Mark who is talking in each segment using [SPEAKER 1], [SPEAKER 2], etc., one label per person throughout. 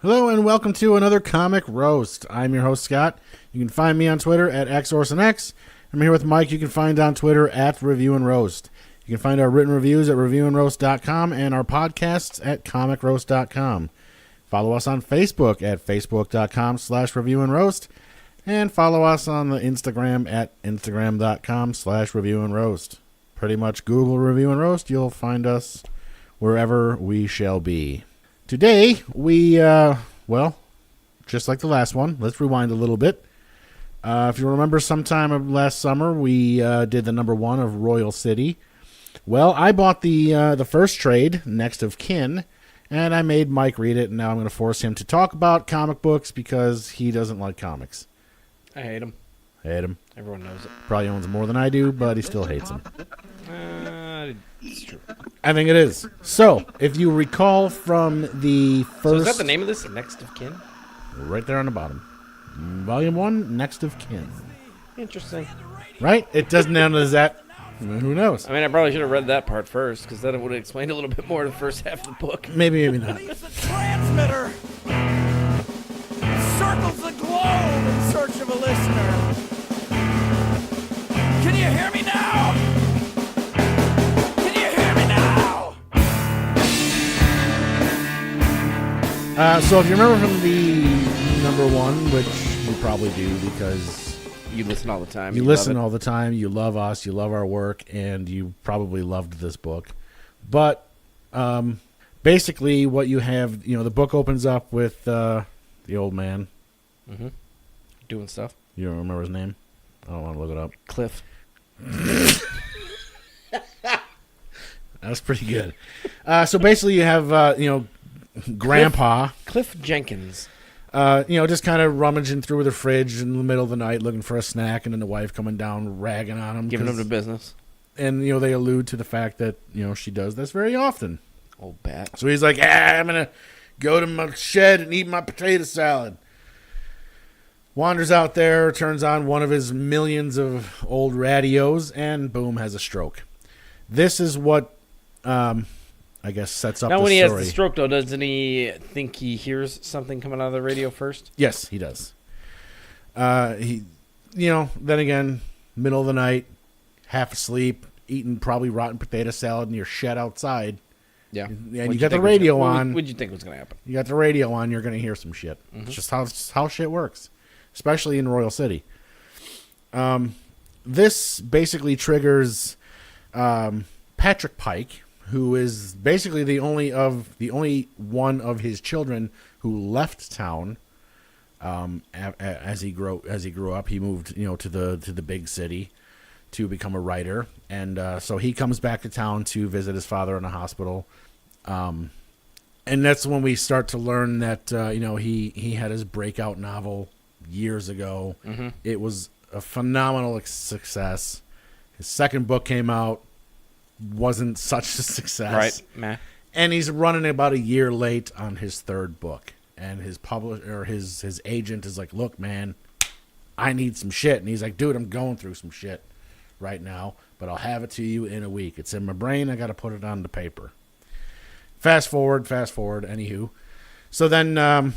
[SPEAKER 1] Hello and welcome to another Comic Roast. I'm your host, Scott. You can find me on Twitter at XOrsonX. I'm here with Mike. You can find on Twitter at Review and Roast. You can find our written reviews at reviewandroast.com and our podcasts at comicroast.com. Follow us on Facebook at facebook.com/reviewandroast. And follow us on the Instagram at instagram.com/reviewandroast. Pretty much Google Review and Roast. You'll find us wherever we shall be. Today, we, just like the last one, let's rewind a little bit. If you remember sometime of last summer, we did the number 1 of Royal City. Well, I bought the first trade, Next of Kin, and I made Mike read it, and now I'm going to force him to talk about comic books because he doesn't like comics.
[SPEAKER 2] I hate him. Everyone knows it.
[SPEAKER 1] Probably owns more than I do, but he still hates them.
[SPEAKER 2] It's true.
[SPEAKER 1] I think it is. So, if you recall from the first...
[SPEAKER 2] So is that the name of this? Next of Kin?
[SPEAKER 1] Right there on the bottom. Volume 1, Next of Kin.
[SPEAKER 2] Interesting.
[SPEAKER 1] Right? It doesn't end as that. Who knows?
[SPEAKER 2] I mean, I probably should have read that part first, because then it would have explained a little bit more of the first half of the book.
[SPEAKER 1] Maybe not.
[SPEAKER 3] Leaves a transmitter. Circles the globe in search of a listener. Can you hear me now? Can you hear me now?
[SPEAKER 1] So if you remember from the number 1, which you probably do because
[SPEAKER 2] You listen all the time.
[SPEAKER 1] you listen all the time, you love us, you love our work, and you probably loved this book. But basically what you have, the book opens up with the old man.
[SPEAKER 2] Mm-hmm. Doing stuff.
[SPEAKER 1] You don't remember his name? I don't want to look it up.
[SPEAKER 2] Cliff.
[SPEAKER 1] That's pretty good. So basically you have, Grandpa.
[SPEAKER 2] Cliff Jenkins.
[SPEAKER 1] Just kind of rummaging through the fridge in the middle of the night looking for a snack, and then the wife coming down ragging on him.
[SPEAKER 2] Giving him the business.
[SPEAKER 1] And, they allude to the fact that, she does this very often.
[SPEAKER 2] Old bat.
[SPEAKER 1] So he's like, I'm going to go to my shed and eat my potato salad. Wanders out there, turns on one of his millions of old radios, and boom, has a stroke. This is what, I guess, sets up the story.
[SPEAKER 2] Now, when he has the stroke, though, doesn't he think he hears something coming out of the radio first?
[SPEAKER 1] Yes, he does. Then again, middle of the night, half asleep, eating probably rotten potato salad in your shed outside.
[SPEAKER 2] Yeah.
[SPEAKER 1] And you got the radio on.
[SPEAKER 2] What'd you think was going to happen?
[SPEAKER 1] You got the radio on, you're going to hear some shit.
[SPEAKER 2] Mm-hmm.
[SPEAKER 1] It's just how shit works, especially in Royal City. This basically triggers Patrick Pike, who is basically the only one of his children who left town. As he grew up, he moved to the big city to become a writer, and so he comes back to town to visit his father in the hospital. And that's when we start to learn that he had his breakout novel years ago.
[SPEAKER 2] Mm-hmm.
[SPEAKER 1] It was a phenomenal success. His second book came out, wasn't such a success.
[SPEAKER 2] Right. Meh.
[SPEAKER 1] And he's running about a year late on his third book. And his publisher, or his agent is like, "Look, man, I need some shit." And he's like, "Dude, I'm going through some shit right now, but I'll have it to you in a week. It's in my brain. I got to put it on the paper." Fast forward. Anywho, so then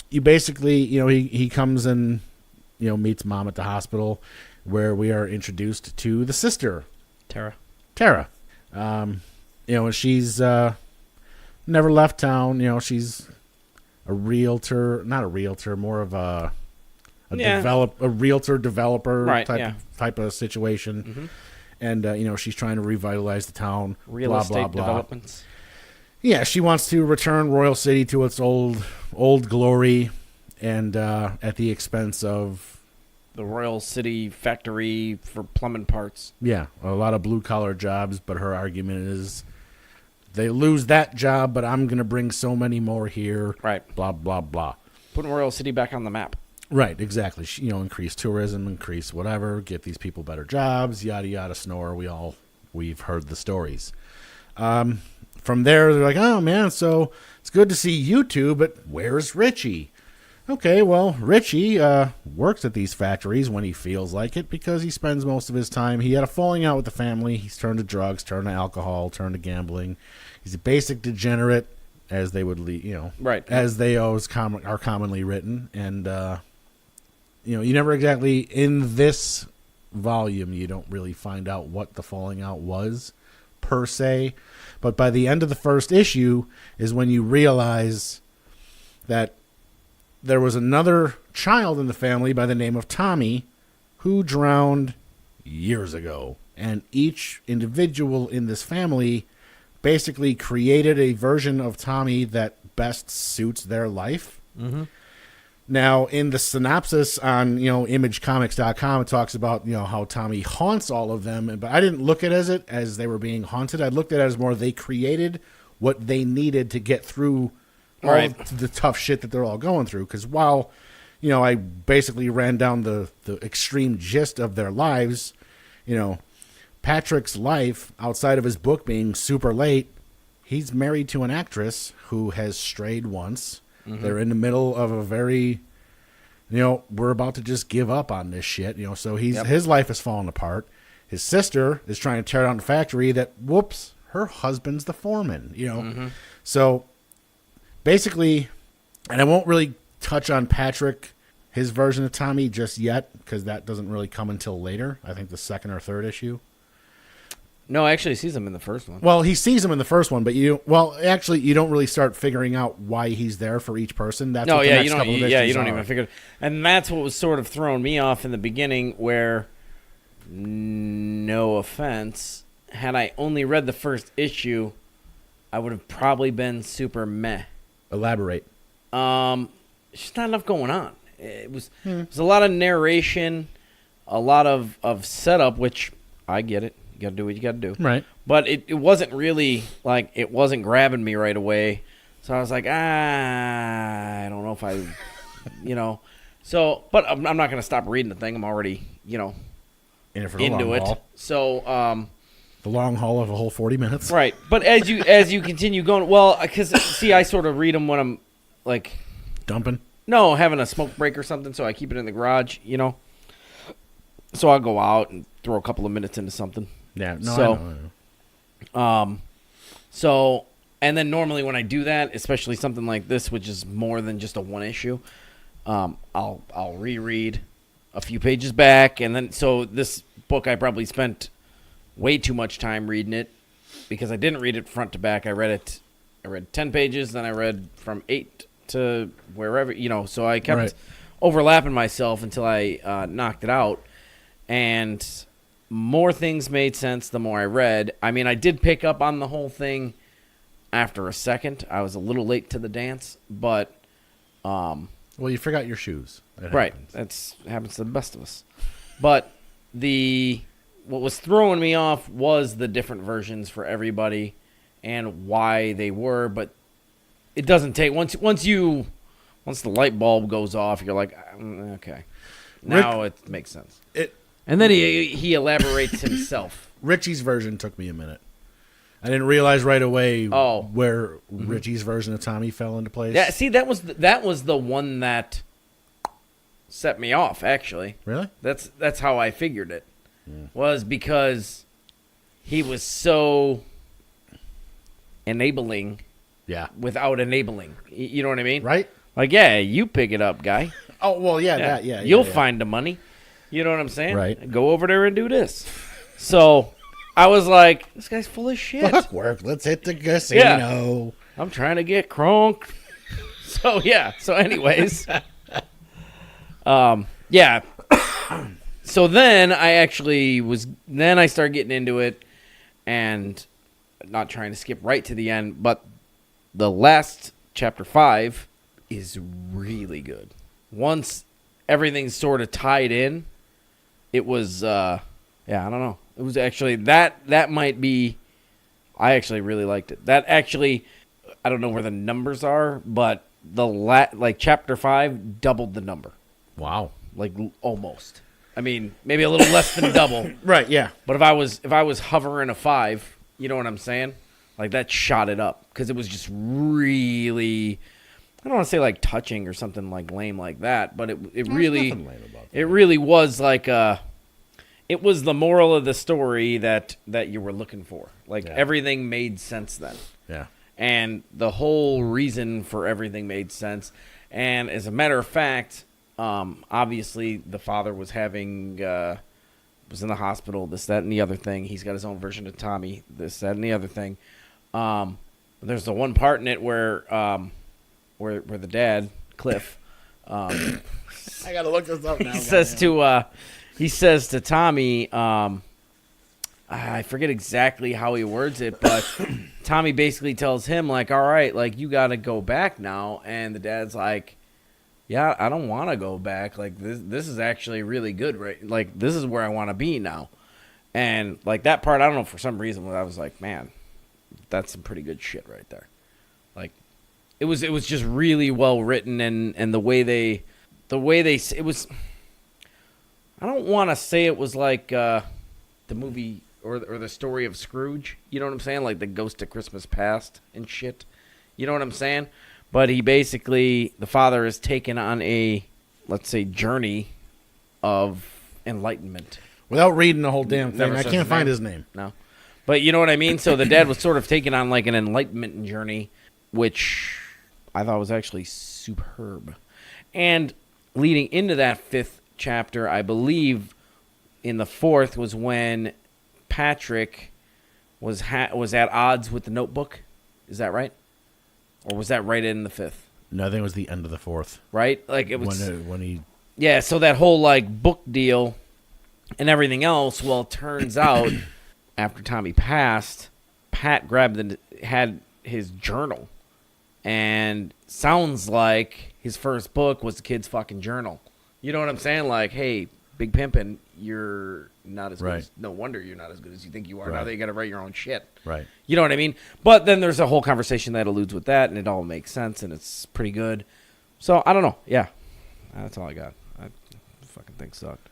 [SPEAKER 1] you basically, he comes and meets Mom at the hospital, where we are introduced to the sister,
[SPEAKER 2] Tara.
[SPEAKER 1] And she's never left town. She's a realtor, not a realtor, more of a realtor developer type of situation.
[SPEAKER 2] Mm-hmm.
[SPEAKER 1] And she's trying to revitalize the town.
[SPEAKER 2] Real
[SPEAKER 1] blah,
[SPEAKER 2] estate
[SPEAKER 1] blah, blah.
[SPEAKER 2] developments.
[SPEAKER 1] Yeah, she wants to return Royal City to its old glory, and at the expense of
[SPEAKER 2] The Royal City factory for plumbing parts.
[SPEAKER 1] a lot of blue collar jobs. But her argument is, they lose that job, but I'm going to bring so many more here.
[SPEAKER 2] Right.
[SPEAKER 1] Blah, blah, blah.
[SPEAKER 2] Putting Royal City back on the map.
[SPEAKER 1] Right, exactly. Increase tourism, increase whatever, get these people better jobs, yada, yada, snore. We've heard the stories. From there, they're like, "Oh, man, so it's good to see you two, but where's Richie?" Okay, well, Richie works at these factories when he feels like it because he spends most of his time. He had a falling out with the family. He's turned to drugs, turned to alcohol, turned to gambling. He's a basic degenerate, as they would,
[SPEAKER 2] Right.
[SPEAKER 1] as they always are commonly written, and you never exactly in this volume you don't really find out what the falling out was per se, but by the end of the first issue is when you realize that there was another child in the family by the name of Tommy who drowned years ago, and each individual in this family basically created a version of Tommy that best suits their life.
[SPEAKER 2] Mm-hmm.
[SPEAKER 1] Now, in the synopsis on imagecomics.com, it talks about how Tommy haunts all of them, but I didn't look at it as they were being haunted. I looked at it as more they created what they needed to get through all of the tough shit that they're all going through. Because while I basically ran down the extreme gist of their lives, Patrick's life, outside of his book being super late, he's married to an actress who has strayed once. Mm-hmm. They're in the middle of a very, we're about to just give up on this shit. So his life has fallen apart. His sister is trying to tear down the factory that, whoops, her husband's the foreman,
[SPEAKER 2] Mm-hmm.
[SPEAKER 1] So basically, and I won't really touch on Patrick, his version of Tommy just yet, because that doesn't really come until later. I think the second or third issue.
[SPEAKER 2] No, actually, he sees him in the first one.
[SPEAKER 1] Well, he sees him in the first one, but you don't really start figuring out why he's there for each person. That's what the next couple of issues
[SPEAKER 2] you don't
[SPEAKER 1] are.
[SPEAKER 2] even figure. And that's what was sort of throwing me off in the beginning, where, no offense, had I only read the first issue, I would have probably been super meh.
[SPEAKER 1] Elaborate.
[SPEAKER 2] There's just not enough going on. It was a lot of narration, a lot of setup, which I get it. You got to do what you got to do.
[SPEAKER 1] Right.
[SPEAKER 2] But it wasn't really, it wasn't grabbing me right away. So I was like, I don't know if I, So, but I'm not going to stop reading the thing. I'm already,
[SPEAKER 1] In it for the
[SPEAKER 2] into
[SPEAKER 1] long
[SPEAKER 2] it.
[SPEAKER 1] haul.
[SPEAKER 2] So,
[SPEAKER 1] the long haul of a whole 40 minutes.
[SPEAKER 2] right. But as you continue going, well, because, see, I sort of read them when I'm,
[SPEAKER 1] Dumping?
[SPEAKER 2] No, having a smoke break or something, so I keep it in the garage, So I'll go out and throw a couple of minutes into something.
[SPEAKER 1] Yeah, no,
[SPEAKER 2] So,
[SPEAKER 1] I know.
[SPEAKER 2] So, and then normally when I do that, especially something like this, which is more than just a one issue, I'll reread a few pages back, and then so this book I probably spent way too much time reading it because I didn't read it front to back. I read 10 pages, then I read from 8 to wherever, so I kept overlapping myself until I knocked it out, and more things made sense the more I read. I mean, I did pick up on the whole thing after a second. I was a little late to the dance, but
[SPEAKER 1] well, you forgot your shoes.
[SPEAKER 2] Right. That happens to the best of us. But what was throwing me off was the different versions for everybody and why they were, but it doesn't take once the light bulb goes off, you're like, okay. Now it makes sense. And then he elaborates himself.
[SPEAKER 1] Richie's version took me a minute. I didn't realize right away where Richie's version of Tommy fell into place.
[SPEAKER 2] Yeah, see, that was the one that set me off, actually.
[SPEAKER 1] Really?
[SPEAKER 2] That's how I figured it. Was because he was so enabling without enabling. You know what I mean?
[SPEAKER 1] Right?
[SPEAKER 2] You pick it up, guy.
[SPEAKER 1] Oh, well, yeah.
[SPEAKER 2] You'll find the money. You know what I'm saying?
[SPEAKER 1] Right.
[SPEAKER 2] Go over there and do this. So I was like, this guy's full of shit.
[SPEAKER 1] Fuck work. Let's hit the casino.
[SPEAKER 2] Yeah. I'm trying to get crunk. So, yeah. So, anyways. Yeah. So then I started getting into it and not trying to skip right to the end, but the last chapter 5 is really good. Once everything's sort of tied in, it was, I don't know. It was actually, that might be, I actually really liked it. That actually, I don't know where the numbers are, but chapter 5 doubled the number.
[SPEAKER 1] Wow.
[SPEAKER 2] Almost. I mean, maybe a little less than double.
[SPEAKER 1] Right, yeah.
[SPEAKER 2] But if I was hovering a 5, you know what I'm saying? That shot it up because it was just really, I don't want to say touching or something lame like that, but it really,
[SPEAKER 1] nothing lame about that.
[SPEAKER 2] it really was it was the moral of the story that you were looking for. Everything made sense then.
[SPEAKER 1] Yeah.
[SPEAKER 2] And the whole reason for everything made sense. And as a matter of fact, obviously the father was having, was in the hospital, this, that, and the other thing. He's got his own version of Tommy, this, that, and the other thing. There's the one part in it where the dad, Cliff,
[SPEAKER 1] I gotta look this up now.
[SPEAKER 2] he says to Tommy, I forget exactly how he words it, but Tommy basically tells him, like, all right, like, you got to go back now. And the dad's like, yeah, I don't want to go back. Like, this is actually really good, right? Like, this is where I want to be now. And, like, that part, I don't know, for some reason, I was like, man, that's some pretty good shit right there. Like, it was just really well written, and the way they, it was, I don't want to say it was like the movie or the story of Scrooge. You know what I'm saying? Like the Ghost of Christmas Past and shit. You know what I'm saying? But he basically, the father is taken on a, let's say, journey of enlightenment.
[SPEAKER 1] Without reading the whole damn thing,
[SPEAKER 2] Never
[SPEAKER 1] I
[SPEAKER 2] says
[SPEAKER 1] can't
[SPEAKER 2] his
[SPEAKER 1] find
[SPEAKER 2] name.
[SPEAKER 1] his name.
[SPEAKER 2] No. But you know what I mean? So the dad was sort of taken on like an enlightenment journey, which I thought was actually superb. And leading into that 5th chapter, I believe in the 4th was when Patrick was at odds with the Notebook. Is that right? Or was that right in the 5th?
[SPEAKER 1] No, I think it was the end of the 4th.
[SPEAKER 2] Right? Like it was
[SPEAKER 1] when he.
[SPEAKER 2] Yeah, so that whole like book deal and everything else, well, it turns out after Tommy passed, Pat had his journal. And sounds like his first book was the kid's fucking journal. You know what I'm saying? Like, hey, Big Pimpin', you're not as good as, no wonder you're not as good as you think you are.
[SPEAKER 1] Right.
[SPEAKER 2] Now that you got to write your own shit.
[SPEAKER 1] Right.
[SPEAKER 2] You know what I mean? But then there's a whole conversation that alludes with that, and it all makes sense, and it's pretty good. So, I don't know. Yeah. That's all I got. The fucking thing sucked.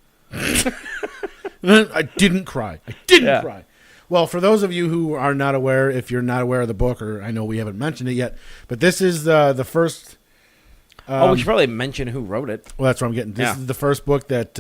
[SPEAKER 1] I didn't cry. Cry. Well, for those of you who are not aware, if you're not aware of the book, or I know we haven't mentioned it yet, but this is the first...
[SPEAKER 2] we should probably mention who wrote it.
[SPEAKER 1] Well, that's what I'm getting. This is the first book that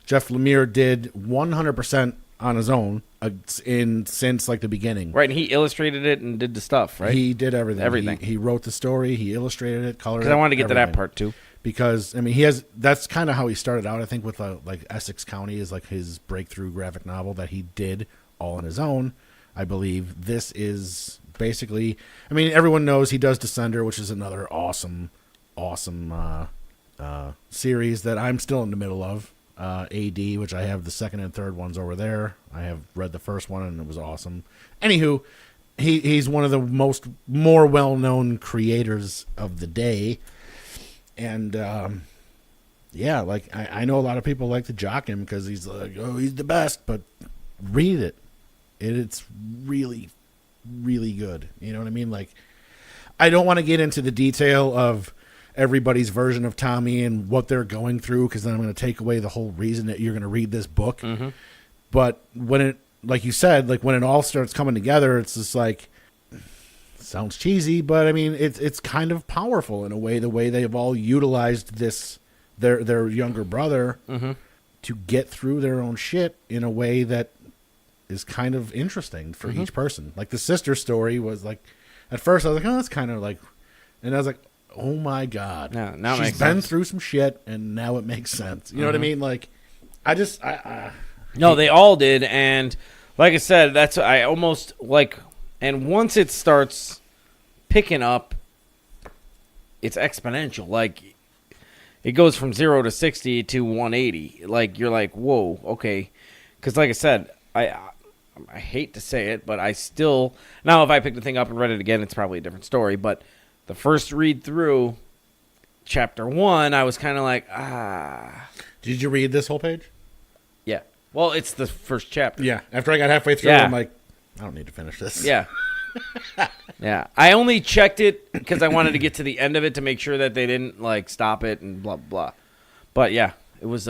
[SPEAKER 1] Jeff Lemire did 100% on his own since like the beginning.
[SPEAKER 2] Right, and he illustrated it and did the stuff, right?
[SPEAKER 1] He did everything.
[SPEAKER 2] Everything.
[SPEAKER 1] He wrote the story. He illustrated it, colored it.
[SPEAKER 2] Because I wanted to get to that
[SPEAKER 1] everything.
[SPEAKER 2] part, too.
[SPEAKER 1] Because, I mean, that's kind of how he started out, I think, with like Essex County is like his breakthrough graphic novel that he did all on his own. I believe this is basically, I mean, everyone knows he does Descender, which is another awesome series that I'm still in the middle of. AD, which I have the second and third ones over there. I have read the first one and it was awesome. Anywho, he's one of the more well-known creators of the day. And yeah, like I know a lot of people like to jock him because he's like, oh, he's the best, but read it. It's really, really good. You know what I mean? Like, I don't want to get into the detail of everybody's version of Tommy and what they're going through, because then I'm going to take away the whole reason that you're going to read this book. Mm-hmm. But when it, like you said, like when it all starts coming together, it's just like, sounds cheesy, but I mean, it's kind of powerful in a way, the way they've all utilized this, their younger brother to get through their own shit in a way that is kind of interesting for each person. Like the sister story was like, at first I was like, oh, that's kind of like, and I was like, oh my God.
[SPEAKER 2] Now
[SPEAKER 1] she's been through some shit and now it makes sense. You know what I mean? Like,
[SPEAKER 2] no, they all did. And like I said, I almost like, and once it starts picking up, it's exponential. Like it goes from 0 to 60 to 180. Like you're like, whoa, okay. Because like I said, I hate to say it, but I still, now if I pick the thing up and read it again, it's probably a different story. But the first read through chapter 1, I was kind of like,
[SPEAKER 1] Did you read this whole page?
[SPEAKER 2] Yeah. Well, it's the first chapter.
[SPEAKER 1] Yeah. After I got halfway through, I'm like, I don't need to finish this.
[SPEAKER 2] Yeah. Yeah. I only checked it because I wanted to get to the end of it to make sure that they didn't like stop it and blah, blah. But yeah, it was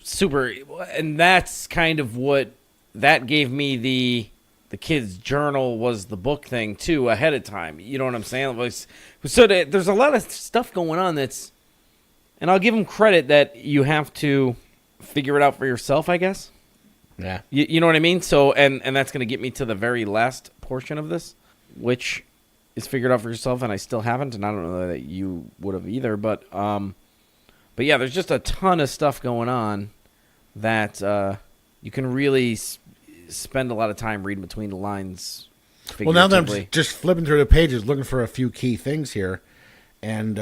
[SPEAKER 2] super. And that's kind of what that gave me the kid's journal was the book thing too ahead of time. You know what I'm saying? So there's a lot of stuff going on that's, and I'll give them credit that you have to figure it out for yourself, I guess.
[SPEAKER 1] Yeah.
[SPEAKER 2] You know what I mean? So, and that's going to get me to the very last portion of this, which is figured out for yourself, and I still haven't, and I don't know that you would have either. But yeah, there's just a ton of stuff going on that you can really spend a lot of time reading between the lines.
[SPEAKER 1] Well, now that I'm just flipping through the pages, looking for a few key things here, and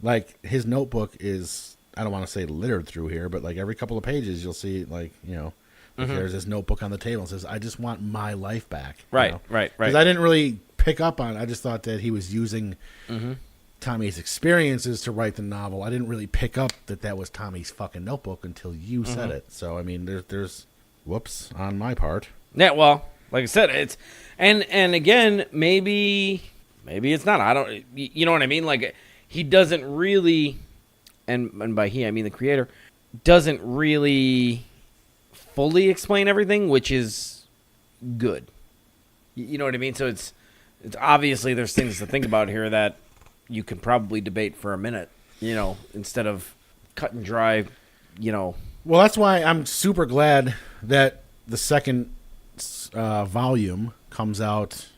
[SPEAKER 1] like his notebook is, I don't want to say littered through here, but like every couple of pages you'll see like, you know, like there's this notebook on the table and says, I just want my life back.
[SPEAKER 2] Right,
[SPEAKER 1] you know?
[SPEAKER 2] right.
[SPEAKER 1] Because I didn't really pick up on it. I just thought that he was using Tommy's experiences to write the novel. I didn't really pick up that was Tommy's fucking notebook until you said it. So, I mean, there's whoops on my part.
[SPEAKER 2] Yeah, well, like I said, it's and again, maybe it's not. I don't, you know what I mean? Like, he doesn't really, and by he I mean the creator, doesn't really fully explain everything, which is good. You know what I mean? So it's obviously there's things to think about here that you can probably debate for a minute, you know, instead of cut and dry, you know.
[SPEAKER 1] Well, that's why I'm super glad that the second volume comes out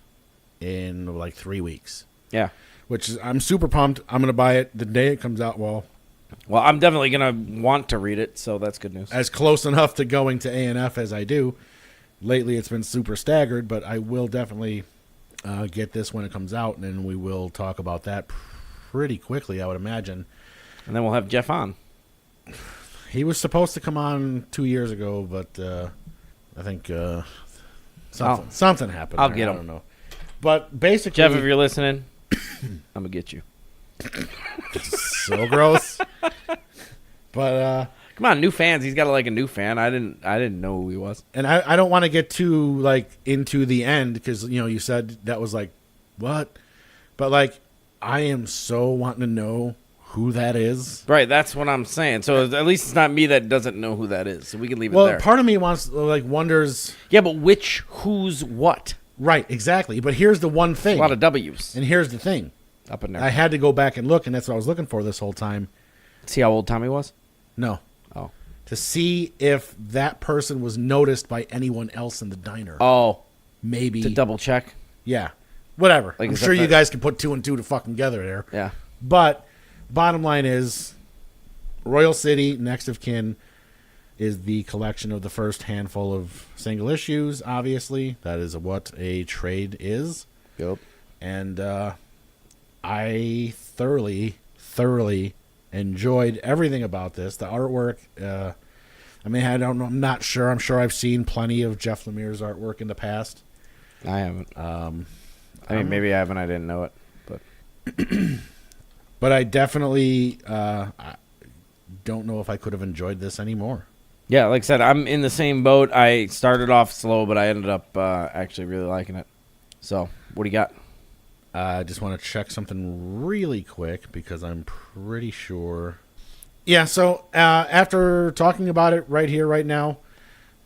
[SPEAKER 1] in like 3 weeks.
[SPEAKER 2] Yeah.
[SPEAKER 1] Which is, I'm super pumped. I'm going to buy it the day it comes out. Well,
[SPEAKER 2] I'm definitely going to want to read it, so that's good news.
[SPEAKER 1] As close enough to going to A&F as I do. Lately, it's been super staggered, but I will definitely get this when it comes out, and then we will talk about that pretty quickly, I would imagine.
[SPEAKER 2] And then we'll have Jeff on.
[SPEAKER 1] He was supposed to come on 2 years ago, but I think something happened.
[SPEAKER 2] I'll get him.
[SPEAKER 1] I don't know. But basically,
[SPEAKER 2] Jeff, if you're listening, I'm going to get you.
[SPEAKER 1] So gross. But
[SPEAKER 2] come on, new fans. He's got like a new fan. I didn't know who he was.
[SPEAKER 1] And I don't want to get too like into the end because, you know, you said that was like what? But like I am so wanting to know who that is.
[SPEAKER 2] Right, that's what I'm saying. So at least it's not me that doesn't know who that is. So we can leave it
[SPEAKER 1] well,
[SPEAKER 2] there.
[SPEAKER 1] part of me wonders.
[SPEAKER 2] Yeah, but who's what?
[SPEAKER 1] Right, exactly. But here's the one thing.
[SPEAKER 2] A lot of W's.
[SPEAKER 1] And here's the thing.
[SPEAKER 2] Up in there.
[SPEAKER 1] I had to go back and look, and that's what I was looking for this whole time.
[SPEAKER 2] See how old Tommy was?
[SPEAKER 1] No.
[SPEAKER 2] Oh.
[SPEAKER 1] To see if that person was noticed by anyone else in the diner.
[SPEAKER 2] Oh.
[SPEAKER 1] Maybe.
[SPEAKER 2] To double check?
[SPEAKER 1] Yeah. Whatever.
[SPEAKER 2] Like,
[SPEAKER 1] I'm sure you guys can put two and two to fucking together there.
[SPEAKER 2] Yeah.
[SPEAKER 1] But bottom line is, Royal City, Next of Kin, is the collection of the first handful of single issues, obviously. That is what a trade is.
[SPEAKER 2] Yep.
[SPEAKER 1] And I thoroughly enjoyed everything about this. The artwork, I mean, I don't know. I'm not sure. I'm sure I've seen plenty of Jeff Lemire's artwork in the past.
[SPEAKER 2] I haven't. I mean, maybe I haven't. I didn't know it. But
[SPEAKER 1] but I definitely don't know if I could have enjoyed this anymore.
[SPEAKER 2] Yeah, like I said, I'm in the same boat. I started off slow, but I ended up actually really liking it. So, what do you got?
[SPEAKER 1] I just want to check something really quick because I'm pretty sure. Yeah, so after talking about it right here, right now,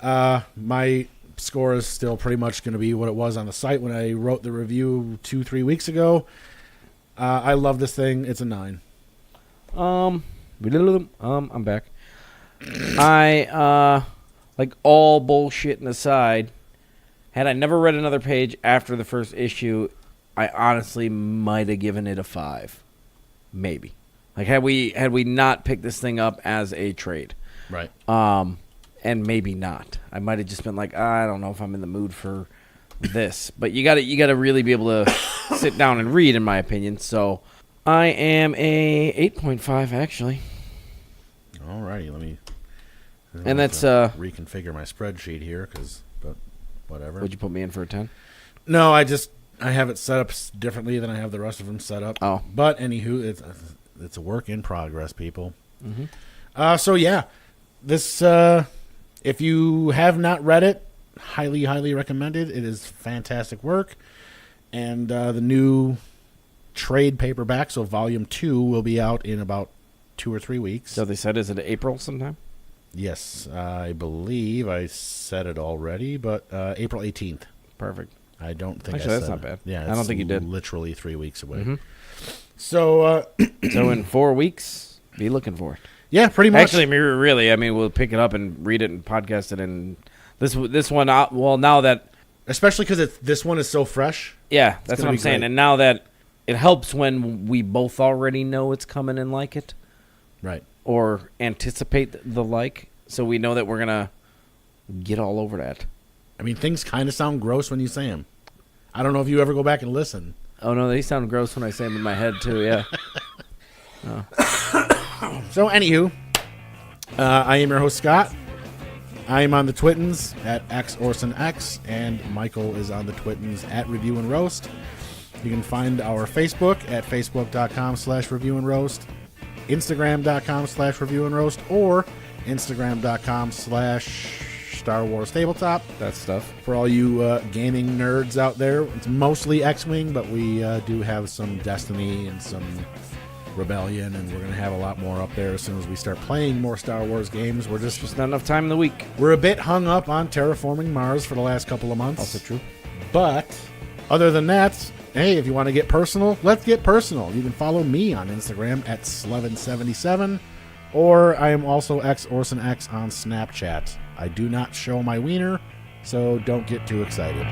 [SPEAKER 1] my score is still pretty much going to be what it was on the site when I wrote the review 2-3 weeks ago. I love this thing. It's a 9.
[SPEAKER 2] I'm back. I like all bullshitting aside, had I never read another page after the first issue, I honestly might have given it a 5. Maybe. Like had we not picked this thing up as a trade.
[SPEAKER 1] Right.
[SPEAKER 2] And maybe not. I might have just been like, I don't know if I'm in the mood for this. But you gotta really be able to sit down and read, in my opinion. So I am a 8.5 actually.
[SPEAKER 1] Alrighty, let me.
[SPEAKER 2] And that's
[SPEAKER 1] reconfigure my spreadsheet here, but whatever.
[SPEAKER 2] Would you put me in for a 10?
[SPEAKER 1] No, I have it set up differently than I have the rest of them set up.
[SPEAKER 2] Oh,
[SPEAKER 1] but anywho, it's a work in progress, people.
[SPEAKER 2] Mm-hmm.
[SPEAKER 1] So yeah, this if you have not read it, highly recommended. It is fantastic work, and the new trade paperback, so Volume 2, will be out in about 2 or 3 weeks.
[SPEAKER 2] So they said, is it April sometime?
[SPEAKER 1] Yes, I believe I said it already, but April 18th.
[SPEAKER 2] Perfect.
[SPEAKER 1] I don't think
[SPEAKER 2] Actually,
[SPEAKER 1] I
[SPEAKER 2] that's
[SPEAKER 1] said
[SPEAKER 2] not bad.
[SPEAKER 1] Yeah,
[SPEAKER 2] I don't think you did.
[SPEAKER 1] Literally 3 weeks away.
[SPEAKER 2] Mm-hmm.
[SPEAKER 1] So,
[SPEAKER 2] so in 4 weeks, be looking for it.
[SPEAKER 1] Yeah, pretty much.
[SPEAKER 2] Actually, really, I mean, we'll pick it up and read it and podcast it. And this one, well, now that,
[SPEAKER 1] especially because this one is so fresh.
[SPEAKER 2] yeah, that's what I'm saying.
[SPEAKER 1] Great.
[SPEAKER 2] And now that it helps when we both already know it's coming and like it,
[SPEAKER 1] Right.
[SPEAKER 2] or anticipate the like, so we know that we're gonna get all over that.
[SPEAKER 1] I mean, things kind of sound gross when you say them. I don't know if you ever go back and listen.
[SPEAKER 2] Oh no, they sound gross when I say them in my head too. Yeah.
[SPEAKER 1] So, anywho, I am your host, Scott. I am on the Twittens at XOrsonX, and Michael is on the Twittens at Review and Roast. You can find our Facebook at facebook.com/Review and Roast, Instagram.com/Review and Roast, or Instagram.com/Star Wars Tabletop.
[SPEAKER 2] That stuff.
[SPEAKER 1] For all you gaming nerds out there, it's mostly X-Wing, but we do have some Destiny and some Rebellion, and we're going to have a lot more up there as soon as we start playing more Star Wars games. We're just
[SPEAKER 2] Not enough time in the week.
[SPEAKER 1] we're a bit hung up on terraforming Mars for the last couple of months.
[SPEAKER 2] Also true.
[SPEAKER 1] But other than that, hey, if you want to get personal, let's get personal. You can follow me on Instagram at Slevin77, or I am also XOrsonX on Snapchat. I do not show my wiener, so don't get too excited.